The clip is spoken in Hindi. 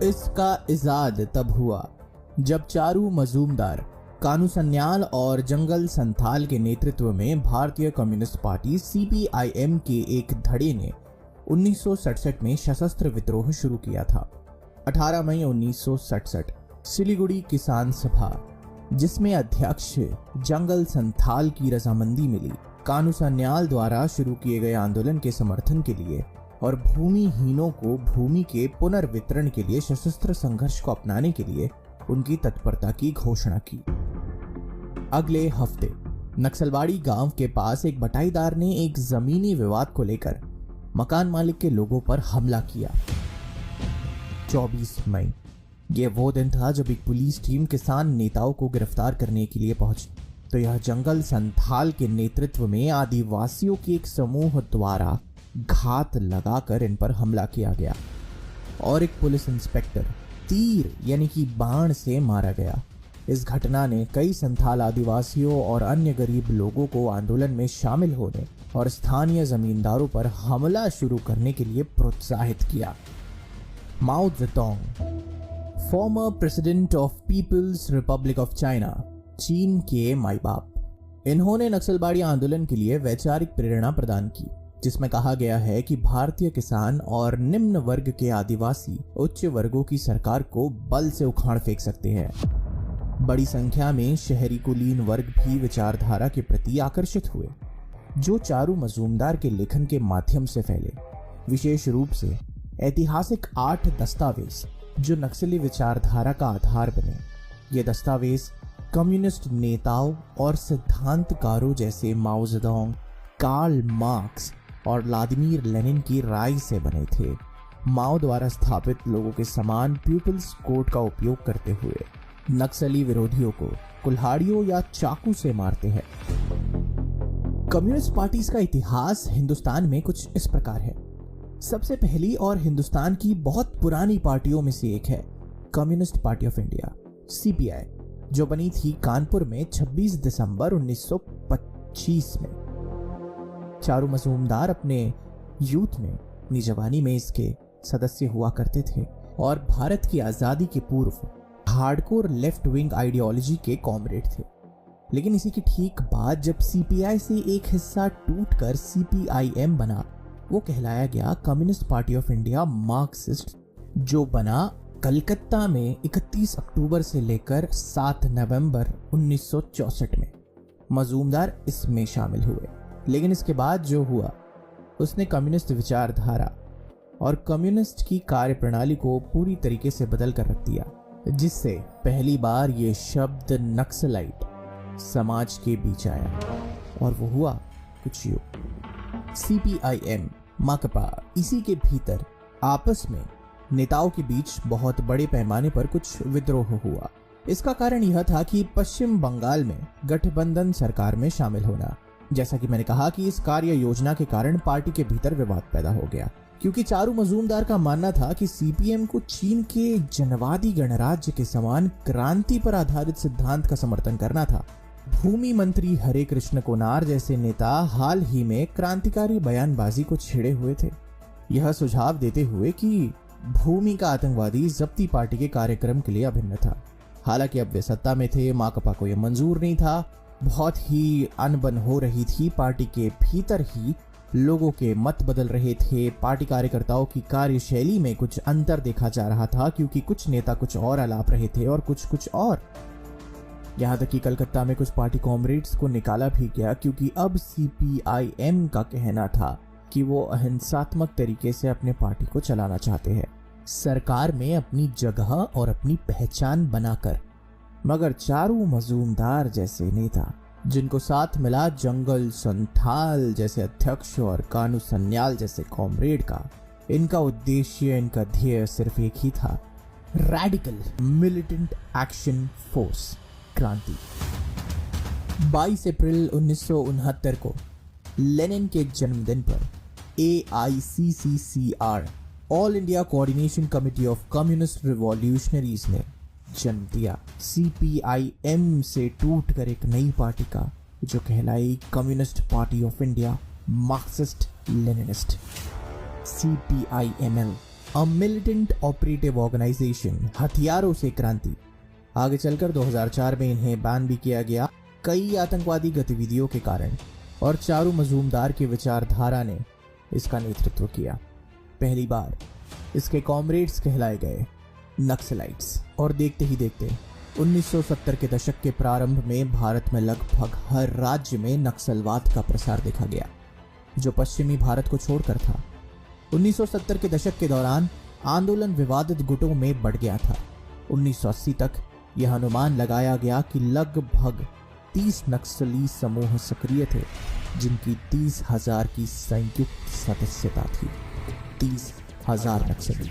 इसका इजाद तब हुआ जब चारू मजूमदार, कानू सन्याल और जंगल संथाल के नेतृत्व में भारतीय कम्युनिस्ट पार्टी CPIM के एक धड़े ने 1967 में सशस्त्र विद्रोह शुरू किया था। 18 मई 1967 सिलीगुड़ी किसान सभा, जिसमें अध्यक्ष जंगल संथाल की रजामंदी मिली, कानू सन्याल द्वारा शुरू किए गए आंदोलन के समर्थन के लिए और भूमिहीनों को भूमि के पुनर्वितरण के लिए सशस्त्र संघर्ष को अपनाने के लिए उनकी तत्परता की घोषणा की। अगले हफ्ते नक्सलबाड़ी गांव के पास एक बटाईदार ने एक जमीनी विवाद को लेकर मकान मालिक के लोगों पर हमला किया। 24 मई ये वो दिन था जब एक पुलिस टीम किसान नेताओं को गिरफ्तार करने के लिए पहुंची, तो यह जंगल संथाल के नेतृत्व में आदिवासियों के एक समूह द्वारा घात लगाकर इन पर हमला किया गया और एक पुलिस इंस्पेक्टर तीर यानी कि बाण से मारा गया। इस घटना ने कई संथाल आदिवासियों और अन्य गरीब लोगों को आंदोलन में शामिल होने और स्थानीय जमींदारों पर हमला शुरू करने के लिए प्रोत्साहित किया। Mao Zedong, former president of People's Republic of China, चीन के माई बाप, इन्होंने नक्सलबाड़ी आंदोलन के लिए वैचारिक प्रेरणा प्रदान की, जिसमें कहा गया है कि भारतीय किसान और निम्न वर्ग के आदिवासी उच्च वर्गों की सरकार को बल से उखाड़ फेंक सकते हैं। बड़ी संख्या में शहरी कुलीन वर्ग भी विचारधारा के प्रति आकर्षित हुए, जो चारू मजूमदार के लेखन के माध्यम से फैले। विशेष रूप से ऐतिहासिक 8 दस्तावेज जो नक्सली विचारधारा का आधार बने। ये दस्तावेज कम्युनिस्ट नेताओं और सिद्धांतकारों जैसे माओ ज़ेडोंग, कार्ल मार्क्स और व्लादिमीर लेनिन की राय से बने थे। माओ द्वारा स्थापित लोगों के समान पीपल्स कोड का उपयोग करते हुए नक्सली विरोधियों को कुल्हाड़ियों या चाकू से मारते हैं। कम्युनिस्ट पार्टीज का इतिहास हिंदुस्तान में कुछ इस प्रकार है। सबसे पहली और हिंदुस्तान की बहुत पुरानी पार्टियों में से एक है communist party of India CPI, जो बनी थी कानपुर में 26 दिसंबर 1925 में। चारू मजूमदार अपने यूथ में, अपनी जवानी में इसके सदस्य हुआ करते थे और भारत की आजादी के पूर्व हार्डकोर लेफ्ट विंग आइडियोलॉजी के कॉमरेड थे। लेकिन इसी की ठीक बाद जब CPI से एक हिस्सा टूटकर CPIM बना, वो कहलाया गया communist party of India Marxist, जो बना कलकत्ता में 31 अक्टूबर से लेकर 7 नवंबर 1964 में। मजूमदार इसमें शामिल हुए, लेकिन इसके बाद जो हुआ उसने कम्युनिस्ट विचारधारा और कम्युनिस्ट की कार्यप्रणाली को पूरी तरीके से बदल कर रख दिया, जिससे पहली बार ये शब्द नक्सलाइट समाज के बीच आया। और वो हुआ कुछ यूं। CPIM, माकपा, इसी के भीतर आपस में नेताओं के बीच बहुत बड़े पैमाने पर कुछ विद्रोह हुआ। इसका कारण यह था कि पश्चिम बंगाल में गठबंधन सरकार में शामिल होना। जैसा कि मैंने कहा कि इस कार्य योजना के कारण पार्टी के भीतर विवाद पैदा हो गया, क्योंकि चारू मजूमदार का मानना था कि CPM को चीन के जनवादी गणराज्य के समान क्रांति पर आधारित सिद्धांत का समर्थन करना था। भूमि मंत्री हरे कृष्ण कोनार जैसे नेता हाल ही में क्रांतिकारी बयानबाजी को छेड़े हुए थे, यह सुझाव देते हुए कि भूमि का आतंकवादी जब्ती पार्टी के कार्यक्रम के लिए अभिन्न था। हालांकि अब वे सत्ता में थे, माकपा को यह मंजूर नहीं था। बहुत ही अनबन हो रही थी, पार्टी के भीतर ही लोगों के मत बदल रहे थे। पार्टी कार्यकर्ताओं की कार्यशैली में कुछ अंतर देखा जा रहा था, क्योंकि कुछ नेता कुछ और अलाप रहे थे और कुछ और। यहाँ तक कि कलकत्ता में कुछ पार्टी कॉमरेड्स को निकाला भी गया, क्योंकि अब CPIM का कहना था कि वो अहिंसात्मक तरीके से अपने पार्टी को चलाना चाहते हैं, सरकार में अपनी जगह और अपनी पहचान बनाकर। मगर चारू मजूमदार जैसे नेता, जिनको साथ मिला जंगल संथाल जैसे अध्यक्ष और कानू सन्याल जैसे कॉमरेड का, इनका उद्देश्य, इनका ध्येय सिर्फ एक ही था, रैडिकल मिलिटेंट एक्शन फोर्स, क्रांति। 22 अप्रैल 1969 को लेनिन के जन्मदिन पर AICCCR, all India coordination committee of communist revolutionaries ने जन्म दिया। CPIM से टूटकर एक नई पार्टी का, जो कहलाई communist party of India Marxist Leninist, CPIML। A militant operative organisation, हथियारों से क्रांति। आगे चलकर 2004 में इन्हें बैन भी किया गया कई आतंकवादी गतिविधियों के कारण, और चारू मजूमदार की विचारधारा ने इसका नेतृत्व किया। पहली बार इसके कॉमरेड्स कहलाए गए नक्सलाइट्स, और देखते ही देखते 1970 के दशक के प्रारंभ में भारत में लगभग हर राज्य में नक्सलवाद का प्रसार देखा गया, जो पश्चिमी भारत को छोड़कर था। 1970 के दशक के दौरान आंदोलन विवादित गुटों में बढ़ गया था। 1980 तक यह अनुमान लगाया गया कि लगभग 30 नक्सली समूह सक्रिय थे, जिनकी 30,000 की संयुक्त सदस्यता थी। 30,000 नक्सली।